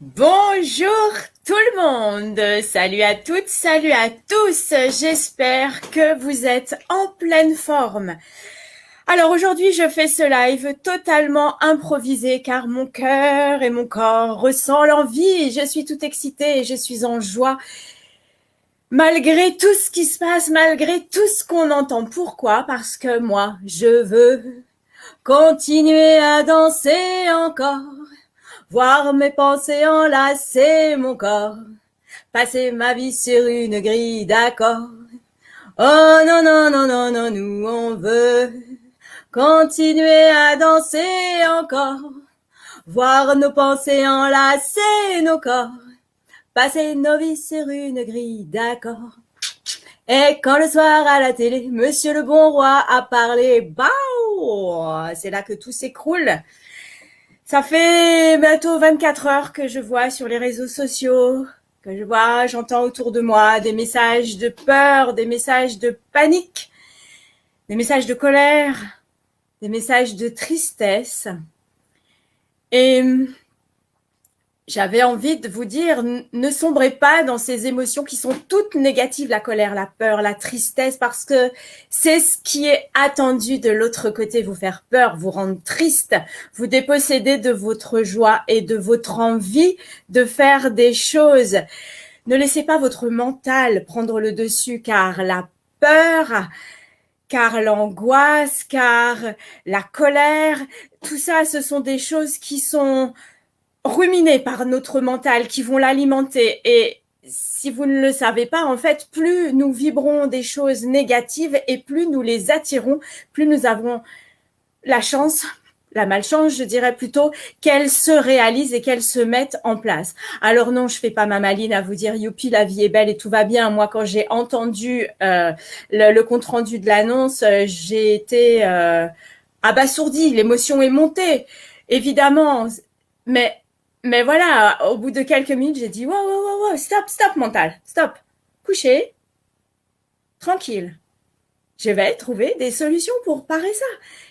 Bonjour tout le monde, salut à toutes, salut à tous, j'espère que vous êtes en pleine forme. Alors aujourd'hui je fais ce live totalement improvisé car mon cœur et mon corps ressentent l'envie, je suis toute excitée et je suis en joie malgré tout ce qui se passe, malgré tout ce qu'on entend. Pourquoi? Parce que moi je veux continuer à danser encore. Voir mes pensées enlacer mon corps, passer ma vie sur une grille d'accords. Oh non, non, non, non, non, nous on veut continuer à danser encore, voir nos pensées enlacer nos corps, passer nos vies sur une grille d'accords. Et quand le soir à la télé, Monsieur le Bon Roi a parlé, bah, c'est là que tout s'écroule. Ça fait bientôt 24 heures que je vois sur les réseaux sociaux, que j'entends autour de moi des messages de peur, des messages de panique, des messages de colère, des messages de tristesse. Et j'avais envie de vous dire, ne sombrez pas dans ces émotions qui sont toutes négatives, la colère, la peur, la tristesse, parce que c'est ce qui est attendu de l'autre côté, vous faire peur, vous rendre triste, vous déposséder de votre joie et de votre envie de faire des choses. Ne laissez pas votre mental prendre le dessus, car la peur, car l'angoisse, car la colère, tout ça, ce sont des choses qui sont ruminés par notre mental, qui vont l'alimenter. Et si vous ne le savez pas, en fait, plus nous vibrons des choses négatives et plus nous les attirons, plus nous avons la chance, la malchance, je dirais plutôt, qu'elles se réalisent et qu'elles se mettent en place. Alors non, je fais pas ma maline à vous dire youpi, la vie est belle et tout va bien. Moi, quand j'ai entendu le compte rendu de l'annonce, j'ai été abasourdie. L'émotion est montée, évidemment, mais voilà, au bout de quelques minutes, j'ai dit wow, stop mental, stop, coucher, tranquille. Je vais trouver des solutions pour parer ça.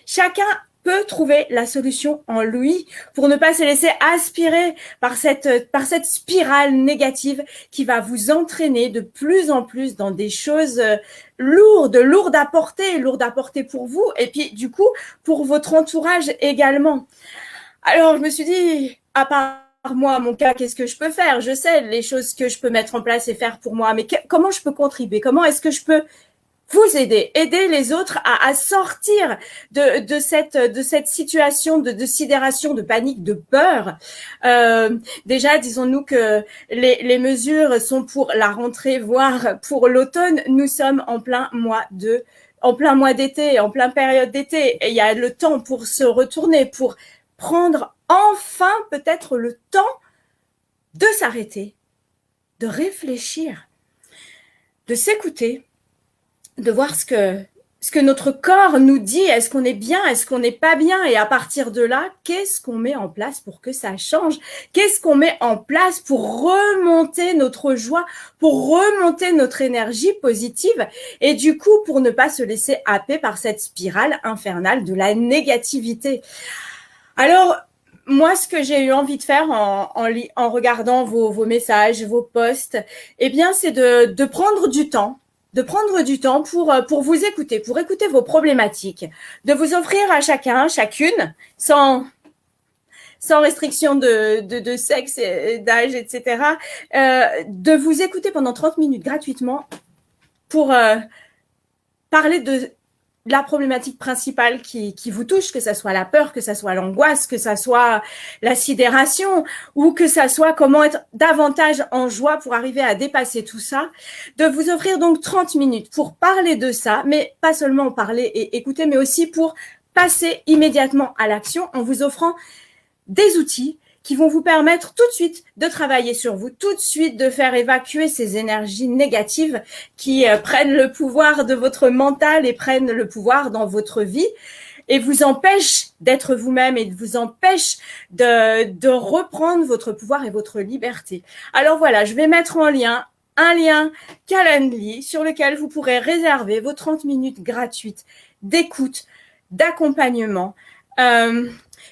Chacun peut trouver la solution en lui pour ne pas se laisser aspirer par cette spirale négative qui va vous entraîner de plus en plus dans des choses lourdes à porter pour vous et puis du coup pour votre entourage également. Alors je me suis dit, à part moi, mon cas, qu'est-ce que je peux faire? Je sais les choses que je peux mettre en place et faire pour moi, mais comment je peux contribuer? Comment est-ce que je peux vous aider les autres à sortir de cette situation de sidération, de panique, de peur. Déjà, disons-nous que les mesures sont pour la rentrée, voire pour l'automne. Nous sommes en plein mois d'été, en plein période d'été. Et il y a le temps pour se retourner, pour prendre enfin peut-être le temps de s'arrêter, de réfléchir, de s'écouter, de voir ce que notre corps nous dit. Est-ce qu'on est bien? Est-ce qu'on n'est pas bien? Et à partir de là, qu'est-ce qu'on met en place pour que ça change? Qu'est-ce qu'on met en place pour remonter notre joie, pour remonter notre énergie positive et du coup, pour ne pas se laisser happer par cette spirale infernale de la négativité? Alors, moi, ce que j'ai eu envie de faire en regardant vos messages, vos posts, eh bien, c'est de prendre du temps pour vous écouter, pour écouter vos problématiques, de vous offrir à chacune, sans restriction de sexe, d'âge, etc., de vous écouter pendant 30 minutes gratuitement pour parler de la problématique principale qui vous touche, que ça soit la peur, que ça soit l'angoisse, que ça soit la sidération ou que ça soit comment être davantage en joie pour arriver à dépasser tout ça, de vous offrir donc 30 minutes pour parler de ça, mais pas seulement parler et écouter, mais aussi pour passer immédiatement à l'action en vous offrant des outils qui vont vous permettre tout de suite de travailler sur vous, tout de suite de faire évacuer ces énergies négatives qui prennent le pouvoir de votre mental et prennent le pouvoir dans votre vie et vous empêchent d'être vous-même et vous empêchent de reprendre votre pouvoir et votre liberté. Alors voilà, je vais mettre en lien un lien Calendly sur lequel vous pourrez réserver vos 30 minutes gratuites d'écoute, d'accompagnement.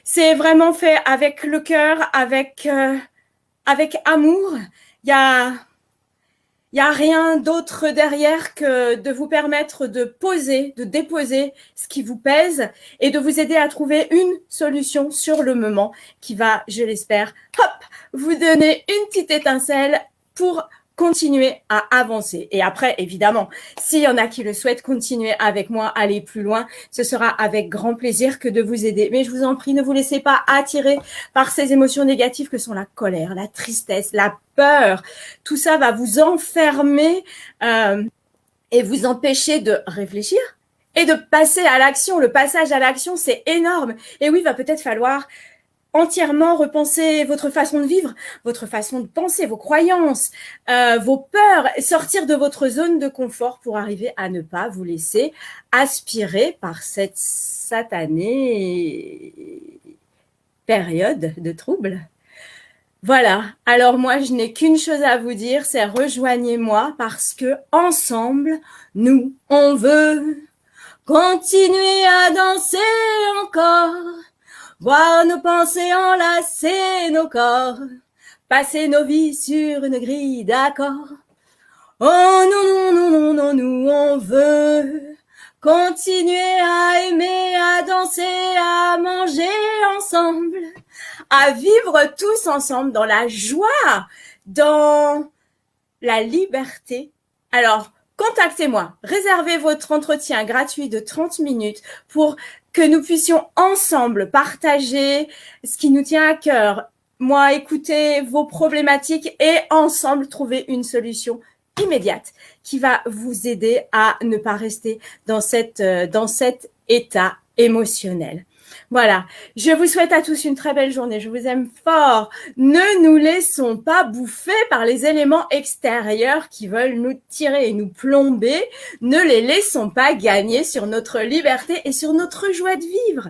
C'est vraiment fait avec le cœur, avec avec amour. Il y a rien d'autre derrière que de vous permettre de poser, de déposer ce qui vous pèse et de vous aider à trouver une solution sur le moment qui va, je l'espère, hop, vous donner une petite étincelle pour continuer à avancer. Et après, évidemment, s'il y en a qui le souhaitent continuer avec moi, aller plus loin, ce sera avec grand plaisir que de vous aider. Mais je vous en prie, ne vous laissez pas attirer par ces émotions négatives que sont la colère, la tristesse, la peur. Tout ça va vous enfermer et vous empêcher de réfléchir et de passer à l'action. Le passage à l'action, c'est énorme. Et oui, il va peut-être falloir entièrement repenser votre façon de vivre, votre façon de penser, vos croyances, vos peurs, sortir de votre zone de confort pour arriver à ne pas vous laisser aspirer par cette satanée période de trouble. Voilà, alors moi je n'ai qu'une chose à vous dire, c'est rejoignez-moi parce que ensemble, nous, on veut continuer à danser encore. Voir nos pensées enlacer nos corps, passer nos vies sur une grille d'accords. Oh non, non, non, non, non, nous on veut continuer à aimer, à danser, à manger ensemble, à vivre tous ensemble dans la joie, dans la liberté. Alors, contactez-moi, réservez votre entretien gratuit de 30 minutes pour que nous puissions ensemble partager ce qui nous tient à cœur, moi écouter vos problématiques et ensemble trouver une solution immédiate qui va vous aider à ne pas rester dans cet état émotionnel. Voilà, je vous souhaite à tous une très belle journée, je vous aime fort. Ne nous laissons pas bouffer par les éléments extérieurs qui veulent nous tirer et nous plomber. Ne les laissons pas gagner sur notre liberté et sur notre joie de vivre.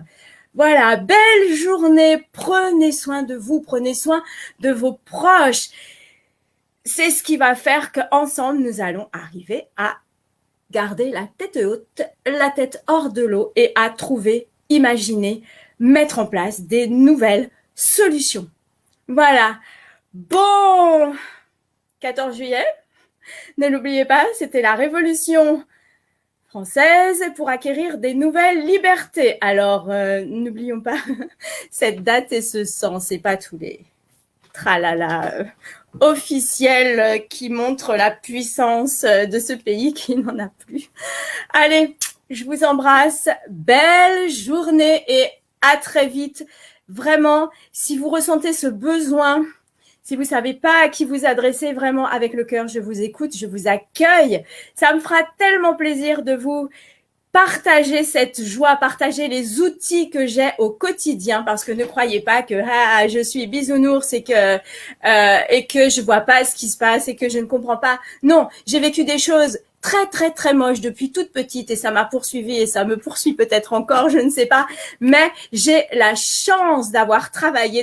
Voilà, belle journée, prenez soin de vous, prenez soin de vos proches. C'est ce qui va faire qu'ensemble, nous allons arriver à garder la tête haute, la tête hors de l'eau et à trouver, imaginer, mettre en place des nouvelles solutions. Voilà. Bon 14 juillet, ne l'oubliez pas, c'était la Révolution française pour acquérir des nouvelles libertés. Alors, n'oublions pas cette date et ce sens, c'est pas tous les tralala officiels qui montrent la puissance de ce pays qui n'en a plus. Allez, je vous embrasse, belle journée et à très vite. Vraiment, si vous ressentez ce besoin, si vous savez pas à qui vous adresser, vraiment avec le cœur, je vous écoute, je vous accueille. Ça me fera tellement plaisir de vous partager cette joie, partager les outils que j'ai au quotidien, parce que ne croyez pas que je suis bisounours et que je vois pas ce qui se passe et que je ne comprends pas. Non, j'ai vécu des choses très très très moches depuis toute petite et ça m'a poursuivi et ça me poursuit peut-être encore, je ne sais pas, mais j'ai la chance d'avoir travaillé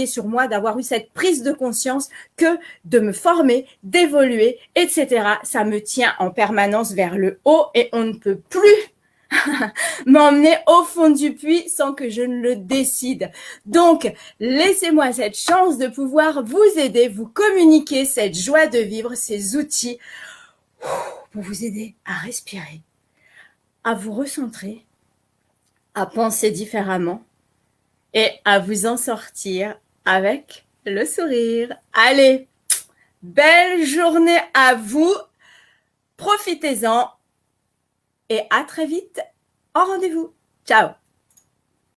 sur moi, d'avoir eu cette prise de conscience que de me former, d'évoluer, etc. Ça me tient en permanence vers le haut et on ne peut plus m'emmener au fond du puits sans que je ne le décide. Donc, laissez-moi cette chance de pouvoir vous aider, vous communiquer cette joie de vivre, ces outils pour vous aider à respirer, à vous recentrer, à penser différemment et à vous en sortir avec le sourire. Allez, belle journée à vous, profitez-en et à très vite en rendez-vous. Ciao.